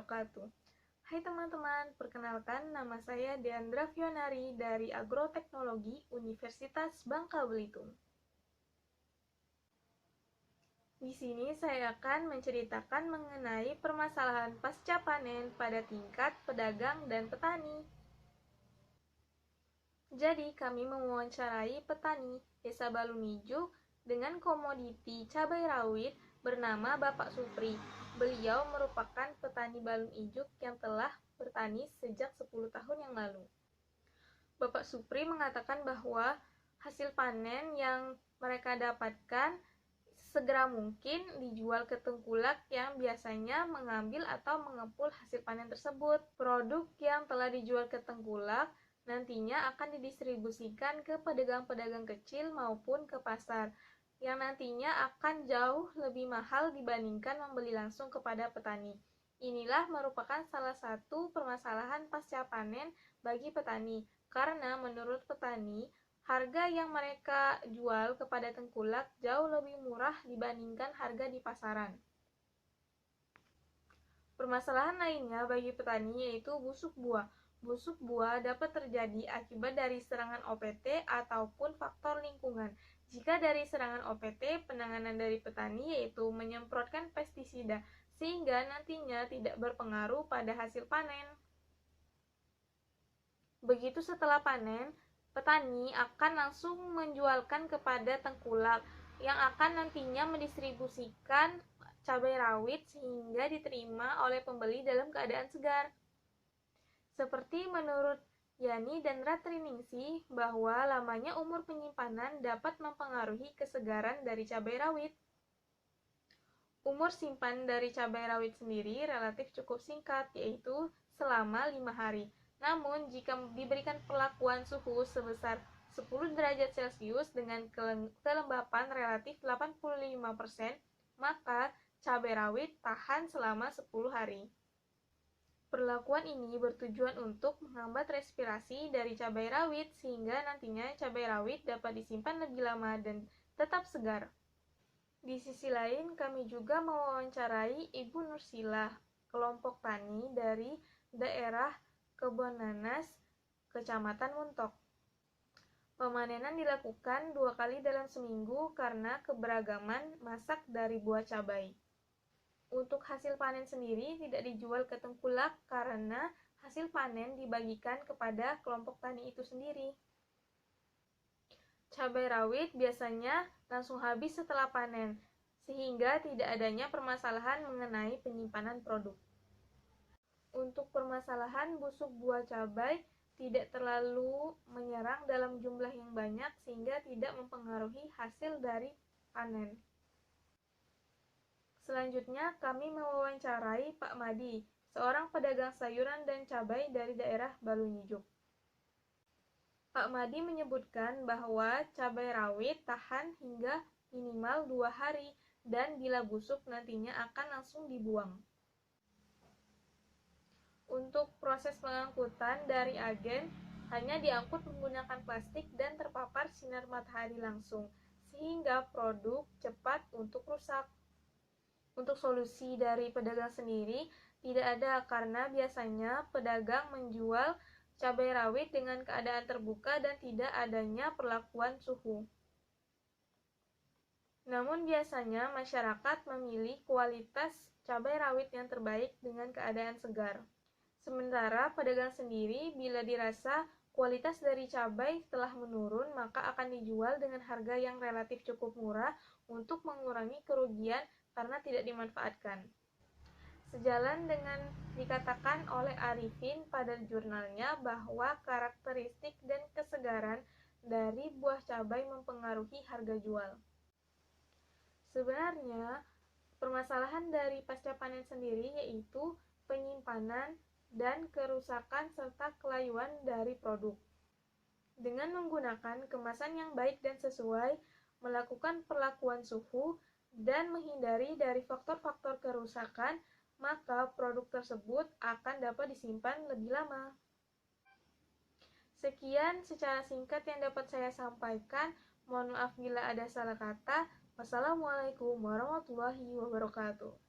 wabarakatuh. Hai teman-teman, perkenalkan nama saya Deandra Fionari dari Agroteknologi Universitas Bangka Belitung. Di sini saya akan menceritakan mengenai permasalahan pasca panen pada tingkat pedagang dan petani. Jadi, kami mewawancarai petani Desa Balunijuk dengan komoditi cabai rawit bernama Bapak Supri. Beliau merupakan petani balun ijuk yang telah bertani sejak 10 tahun yang lalu. Bapak Supri mengatakan bahwa hasil panen yang mereka dapatkan segera mungkin dijual ke tengkulak yang biasanya mengambil atau mengepul hasil panen tersebut. Produk yang telah dijual ke tengkulak nantinya akan didistribusikan ke pedagang-pedagang kecil maupun ke pasar, yang nantinya akan jauh lebih mahal dibandingkan membeli langsung kepada petani. Inilah merupakan salah satu permasalahan pasca panen bagi petani, karena menurut petani, harga yang mereka jual kepada tengkulak jauh lebih murah dibandingkan harga di pasaran. Permasalahan lainnya bagi petani yaitu busuk buah. Busuk buah dapat terjadi akibat dari serangan OPT ataupun faktor lingkungan. Jika dari serangan OPT, penanganan dari petani yaitu menyemprotkan pestisida, sehingga nantinya tidak berpengaruh pada hasil panen. Begitu setelah panen, petani akan langsung menjualkan kepada tengkulak yang akan nantinya mendistribusikan cabai rawit sehingga diterima oleh pembeli dalam keadaan segar. Seperti menurut Yani dan Ratriningsih bahwa lamanya umur penyimpanan dapat mempengaruhi kesegaran dari cabai rawit. Umur simpan dari cabai rawit sendiri relatif cukup singkat, yaitu selama 5 hari. Namun, jika diberikan perlakuan suhu sebesar 10 derajat Celcius dengan kelembapan relatif 85%, maka cabai rawit tahan selama 10 hari. Perlakuan ini bertujuan untuk menghambat respirasi dari cabai rawit sehingga nantinya cabai rawit dapat disimpan lebih lama dan tetap segar. Di sisi lain, kami juga mewawancarai Ibu Nursilah, kelompok tani dari daerah Kebon Nanas, Kecamatan Muntok. Pemanenan dilakukan 2 kali dalam seminggu karena keberagaman masak dari buah cabai. Untuk hasil panen sendiri tidak dijual ke tengkulak karena hasil panen dibagikan kepada kelompok tani itu sendiri. Cabai rawit biasanya langsung habis setelah panen, sehingga tidak adanya permasalahan mengenai penyimpanan produk. Untuk permasalahan busuk buah cabai tidak terlalu menyerang dalam jumlah yang banyak sehingga tidak mempengaruhi hasil dari panen. Selanjutnya, kami mewawancarai Pak Madi, seorang pedagang sayuran dan cabai dari daerah Balunijuk. Pak Madi menyebutkan bahwa cabai rawit tahan hingga minimal 2 hari dan bila busuk nantinya akan langsung dibuang. Untuk proses pengangkutan dari agen hanya diangkut menggunakan plastik dan terpapar sinar matahari langsung, sehingga produk cepat untuk rusak. Untuk solusi dari pedagang sendiri tidak ada karena biasanya pedagang menjual cabai rawit dengan keadaan terbuka dan tidak adanya perlakuan suhu. Namun biasanya masyarakat memilih kualitas cabai rawit yang terbaik dengan keadaan segar. Sementara pedagang sendiri bila dirasa kualitas dari cabai telah menurun maka akan dijual dengan harga yang relatif cukup murah untuk mengurangi kerugian karena tidak dimanfaatkan. Sejalan dengan dikatakan oleh Arifin pada jurnalnya bahwa karakteristik dan kesegaran dari buah cabai mempengaruhi harga jual. Sebenarnya, permasalahan dari pasca panen sendiri yaitu penyimpanan dan kerusakan serta kelayuan dari produk. Dengan menggunakan kemasan yang baik dan sesuai, melakukan perlakuan suhu, dan menghindari dari faktor-faktor kerusakan, maka produk tersebut akan dapat disimpan lebih lama. Sekian secara singkat yang dapat saya sampaikan. Mohon maaf bila ada salah kata. Wassalamualaikum warahmatullahi wabarakatuh.